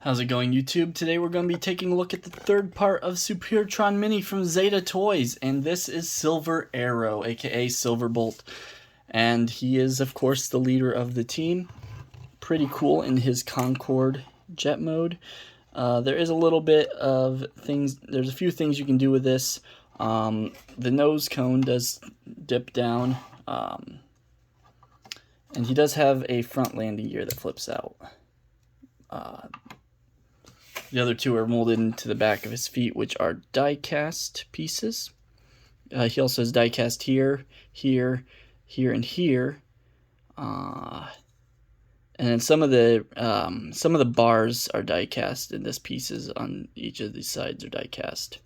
How's it going, YouTube? Today we're going to be taking a look at the third part of Superitron Mini from Zeta Toys, and this is Silver Arrow, aka Silverbolt. And he is, of course, the leader of the team. Pretty cool in his Concorde jet mode. There is a little bit of things, there's a few things you can do with this. The nose cone does dip down, and he does have a front landing gear that flips out. The other two are molded into the back of his feet, which are die-cast pieces. He also has die-cast here, here, here, and here. And then some of the bars are die-cast, and this pieces on each of these sides are die-cast.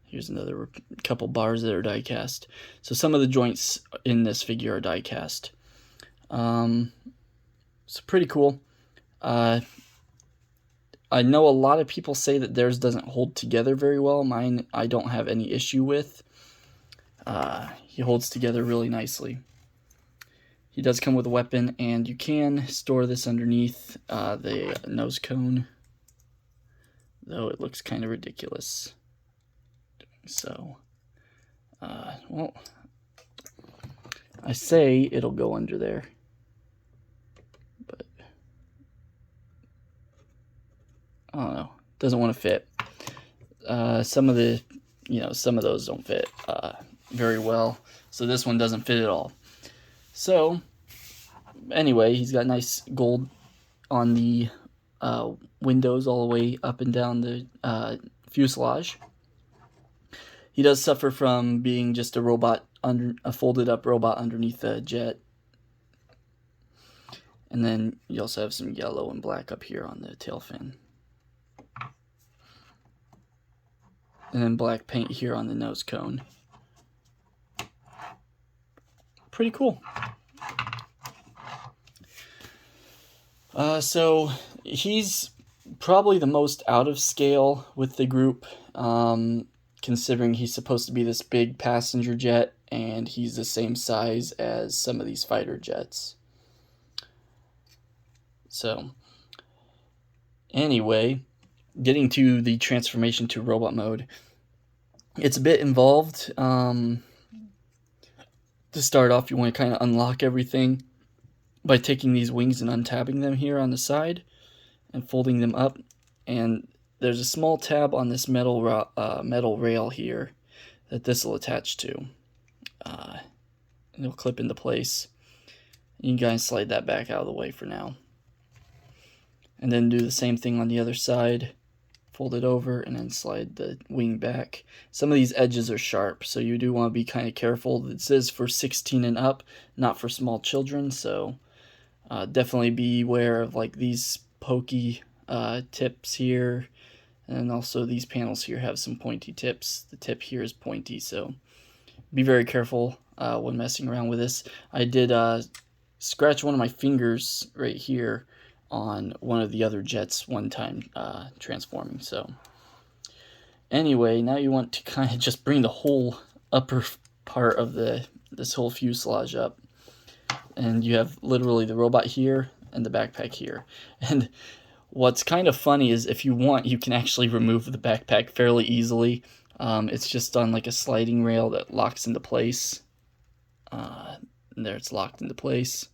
Here's another couple bars that are die-cast. So some of the joints in this figure are die-cast. So pretty cool. I know a lot of people say that theirs doesn't hold together very well. Mine, I don't have any issue with. He holds together really nicely. He does come with a weapon, and you can store this underneath the nose cone, though it looks kind of ridiculous doing so. Well, I say it'll go under there, but I don't know. Doesn't want to fit. Some of those don't fit very well. So this one doesn't fit at all. So anyway, he's got nice gold on the windows all the way up and down the fuselage. He does suffer from being just a robot, a folded up robot underneath the jet. And then you also have some yellow and black up here on the tail fin. And then black paint here on the nose cone. Pretty cool. So he's probably the most out of scale with the group, considering he's supposed to be this big passenger jet, and he's the same size as some of these fighter jets. So anyway, getting to the transformation to robot mode, it's a bit involved. To start off, you want to kind of unlock everything by taking these wings and untabbing them here on the side and folding them up. And there's a small tab on this metal rail here that this will attach to. And it'll clip into place. You can guys slide that back out of the way for now. And then do the same thing on the other side. Fold it over and then slide the wing back. Some of these edges are sharp, so you do want to be kind of careful. This is for 16 and up, not for small children, so definitely be aware of like these pokey tips here, and also these panels here have some pointy tips. The tip here is pointy, so be very careful when messing around with this. I did scratch one of my fingers right here on one of the other jets one time transforming. So anyway, now you want to kind of just bring the whole upper part of this whole fuselage up, and you have literally the robot here and the backpack here. And what's kind of funny is if you want, you can actually remove the backpack fairly easily. It's just on like a sliding rail that locks into place. And there, it's locked into place.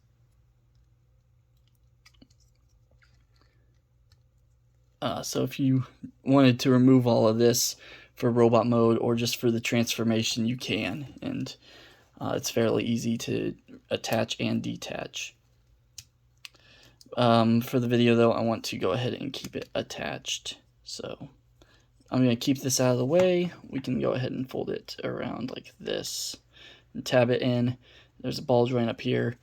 So if you wanted to remove all of this for robot mode or just for the transformation, you can, and it's fairly easy to attach and detach. For the video though, I want to go ahead and keep it attached, so I'm going to keep this out of the way. We can go ahead and fold it around like this and tab it in. There's a ball joint up here,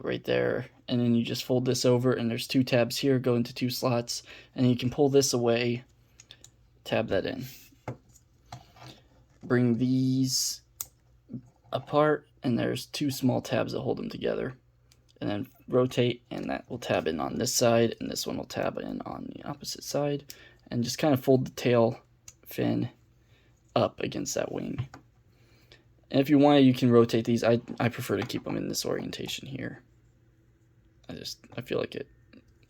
right there, and then you just fold this over, and there's two tabs here, go into two slots, and you can pull this away, tab that in. Bring these apart, and there's two small tabs that hold them together, and then rotate, and that will tab in on this side, and this one will tab in on the opposite side, and just kind of fold the tail fin up against that wing. And if you want, you can rotate these. I prefer to keep them in this orientation here. I feel like it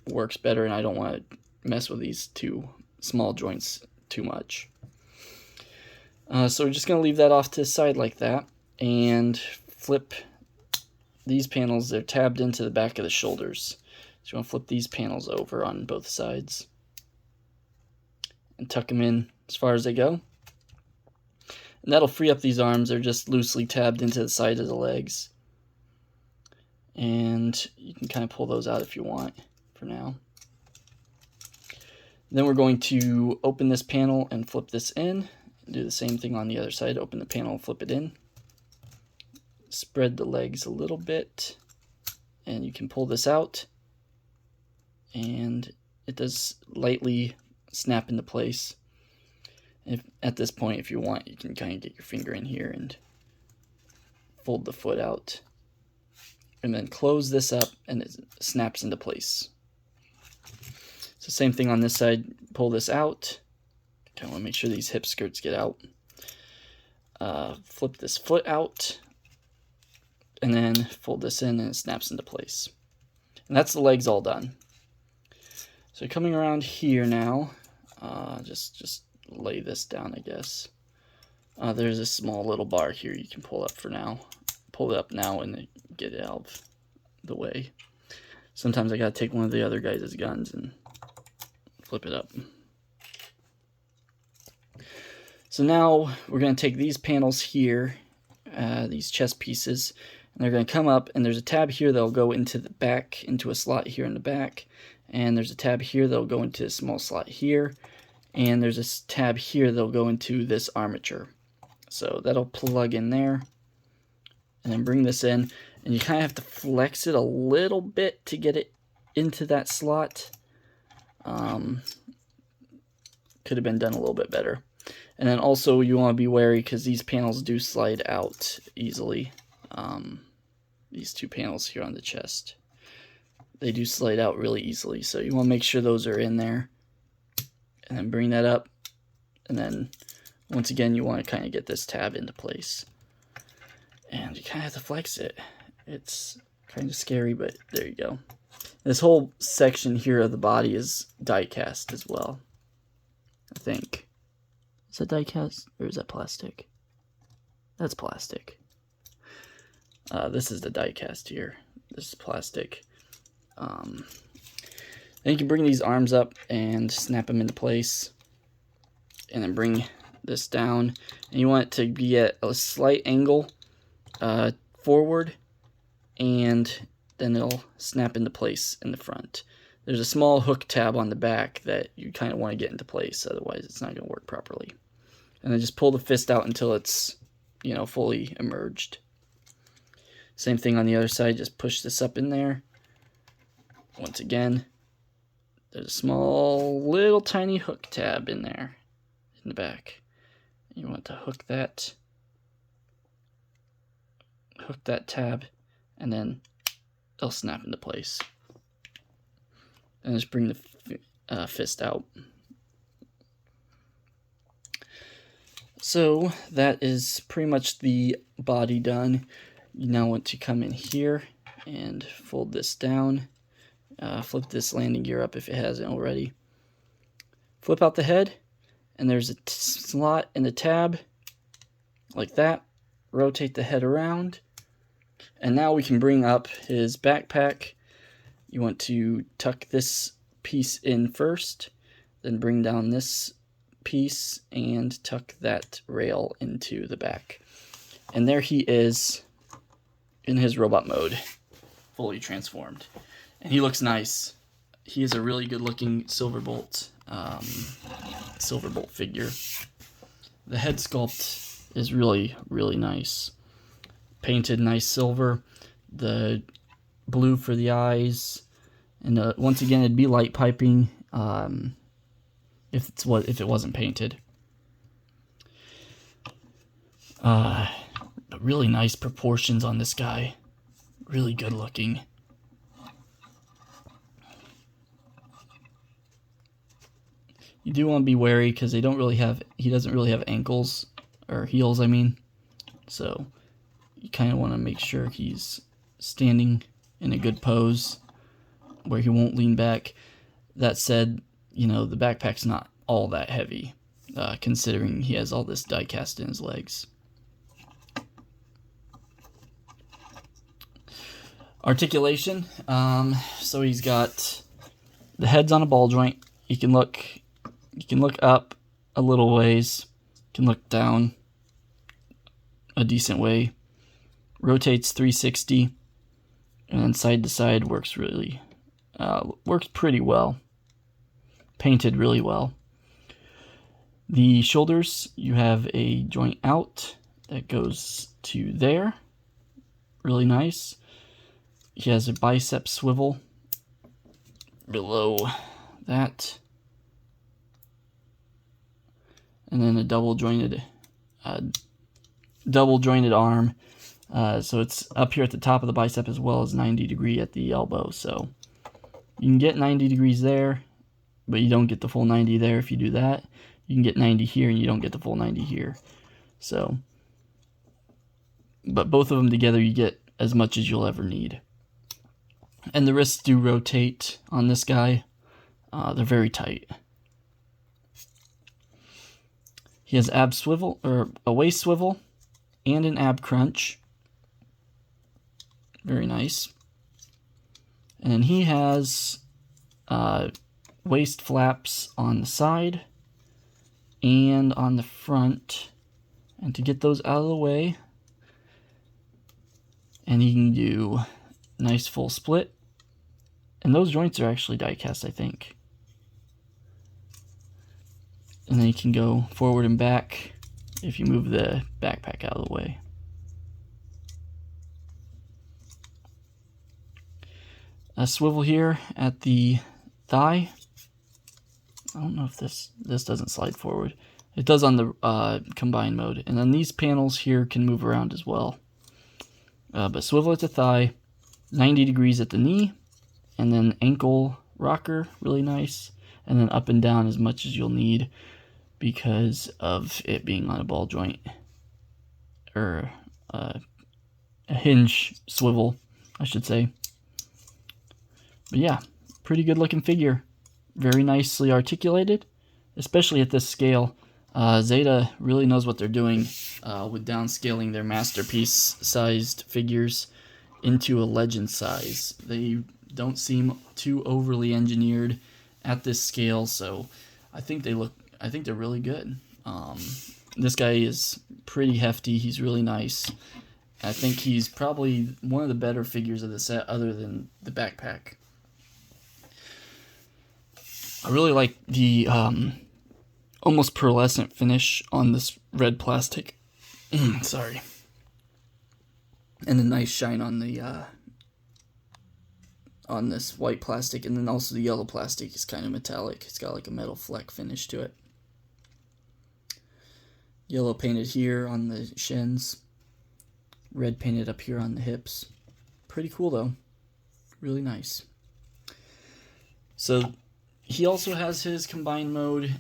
works better, and I don't want to mess with these two small joints too much. So we're just going to leave that off to the side like that, and flip these panels. They're tabbed into the back of the shoulders. So you want to flip these panels over on both sides and tuck them in as far as they go. And that'll free up these arms. They're just loosely tabbed into the side of the legs. And you can kind of pull those out if you want for now. Then we're going to open this panel and flip this in. Do the same thing on the other side. Open the panel and flip it in. Spread the legs a little bit, and you can pull this out, and it does lightly snap into place. At this point, if you want, you can kind of get your finger in here and fold the foot out, and then close this up, and it snaps into place. So same thing on this side. Pull this out. Kind of want to make sure these hip skirts get out. Flip this foot out, and then fold this in, and it snaps into place. And that's the legs all done. So coming around here now, just lay this down, I guess. There's a small little bar here you can pull up for now. Pull it up now and then get it out of the way. Sometimes I gotta take one of the other guys' guns and flip it up. So now we're going to take these panels here, these chest pieces, and they're going to come up, and there's a tab here that'll go into the back, into a slot here in the back, and there's a tab here that'll go into a small slot here, and there's a tab here that'll go into this armature. So that'll plug in there, and then bring this in, and you kind of have to flex it a little bit to get it into that slot. Could have been done a little bit better. And then also you want to be wary because these panels do slide out easily. These two panels here on the chest, they do slide out really easily. So you want to make sure those are in there. And then bring that up. And then once again you want to kind of get this tab into place. And you kind of have to flex it. It's kind of scary, but there you go. This whole section here of the body is die cast as well, I think. Is that die cast or is that plastic? That's plastic. This is the die cast here. This is plastic. Then you can bring these arms up and snap them into place. And then bring this down. And you want it to be at a slight angle forward. And then it'll snap into place in the front. There's a small hook tab on the back that you kind of want to get into place, otherwise it's not going to work properly. And then just pull the fist out until it's, fully emerged. Same thing on the other side, just push this up in there. Once again, there's a small little tiny hook tab in there in the back. You want to hook that tab, and then it'll snap into place. And just bring the fist out. So that is pretty much the body done. You now want to come in here and fold this down. Flip this landing gear up if it hasn't already. Flip out the head, and there's a slot in the tab, like that. Rotate the head around. And now we can bring up his backpack. You want to tuck this piece in first, then bring down this piece and tuck that rail into the back. And there he is in his robot mode, fully transformed. And he looks nice. He is a really good looking Silverbolt figure. The head sculpt is really, really nice. Painted nice silver, the blue for the eyes, and once again it'd be light piping if it wasn't painted. But really nice proportions on this guy, really good looking. You do want to be wary because he doesn't really have ankles or heels, I mean. So you kind of want to make sure he's standing in a good pose. where he won't lean back. That said, you know, the backpack's not all that heavy, considering he has all this die cast in his legs. Articulation. So he's got the head's on a ball joint. You can look up a little ways. You can look down a decent way. Rotates 360, and then side to side works pretty well. Painted really well. The shoulders, you have a joint out that goes to there. Really nice. He has a bicep swivel below that. And then a double jointed arm. So it's up here at the top of the bicep as well as 90 degree at the elbow. So you can get 90 degrees there, but you don't get the full 90 there if you do that. You can get 90 here and you don't get the full 90 here. So, but both of them together you get as much as you'll ever need. And the wrists do rotate on this guy. They're very tight. He has ab swivel, or a waist swivel, and an ab crunch. Very nice. And then he has waist flaps on the side and on the front. And to get those out of the way, and he can do nice full split. And those joints are actually die cast, I think. And then you can go forward and back if you move the backpack out of the way. A swivel here at the thigh. I don't know if this doesn't slide forward. It does on the combined mode. And then these panels here can move around as well. But swivel at the thigh, 90 degrees at the knee, and then ankle rocker, really nice. And then up and down as much as you'll need because of it being on a ball joint. Or a hinge swivel, I should say. But yeah, pretty good looking figure. Very nicely articulated, especially at this scale. Zeta really knows what they're doing with downscaling their masterpiece sized figures into a legend size. They don't seem too overly engineered at this scale, so I think they're really good. This guy is pretty hefty. He's really nice. I think he's probably one of the better figures of the set other than the backpack. I really like the almost pearlescent finish on this red plastic. Sorry. And a nice shine on the on this white plastic, and then also the yellow plastic is kind of metallic. It's got like a metal fleck finish to it. Yellow painted here on the shins. Red painted up here on the hips. Pretty cool though. Really nice. So he also has his combined mode.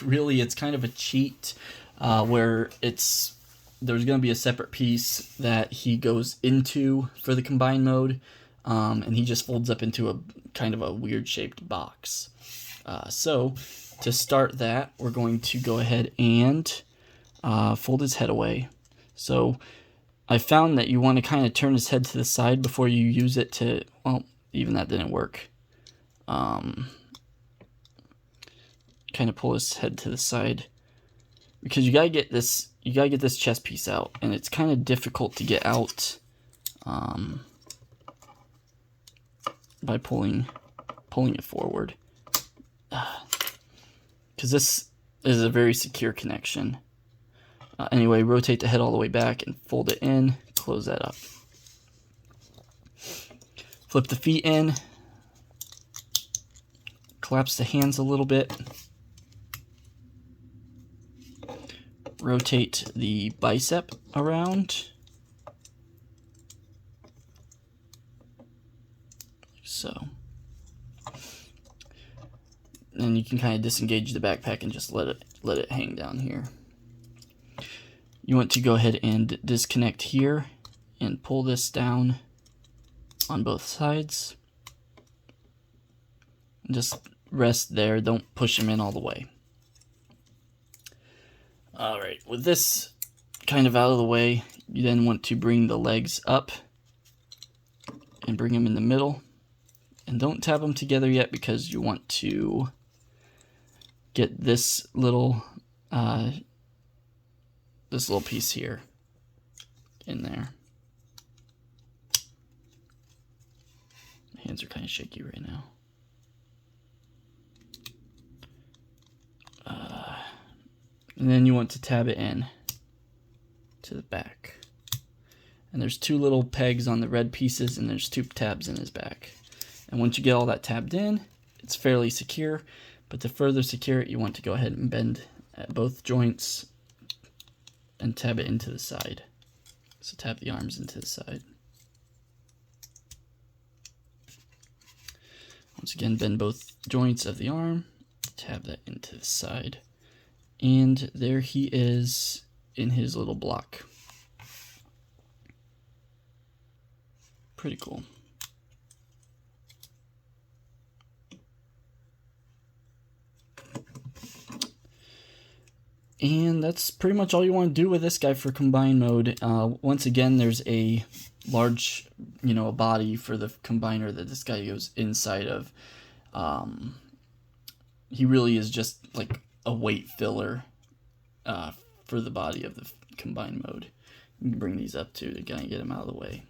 Really, it's kind of a cheat where there's going to be a separate piece that he goes into for the combined mode, and he just folds up into a kind of a weird shaped box. So to start that, we're going to go ahead and fold his head away. So I found that you want to kind of turn his head to the side before you use it to, well, even that didn't work. Kind of pull his head to the side because you gotta get this chest piece out, and it's kind of difficult to get out by pulling it forward because this is a very secure connection. Anyway, rotate the head all the way back and fold it in, close that up. Flip the feet in, collapse the hands a little bit. Rotate the bicep around. So. And you can kind of disengage the backpack and just let it hang down here. You want to go ahead and disconnect here and pull this down on both sides. Just rest there, don't push them in all the way. Alright, with this kind of out of the way, you then want to bring the legs up and bring them in the middle. And don't tab them together yet because you want to get this little piece here in there. My hands are kind of shaky right now. And then you want to tab it in to the back. And there's two little pegs on the red pieces, and there's two tabs in his back. And once you get all that tabbed in, it's fairly secure. But to further secure it, you want to go ahead and bend at both joints and tab it into the side. So tab the arms into the side. Once again, bend both joints of the arm, tab that into the side. And there he is in his little block. Pretty cool. And that's pretty much all you want to do with this guy for combine mode. Once again, there's a large, a body for the combiner that this guy goes inside of. He really is just like a weight filler for the body of the combine mode. You can bring these up too to kind of get them out of the way.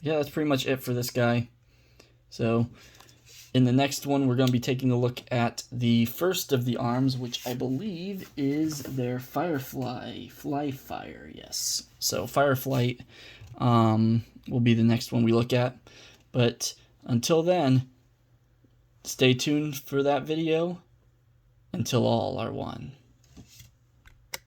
Yeah, that's pretty much it for this guy. So in the next one, we're going to be taking a look at the first of the arms, which I believe is their Firefly. Fire, yes. So Fireflight will be the next one we look at. But until then, stay tuned for that video. Until all are one.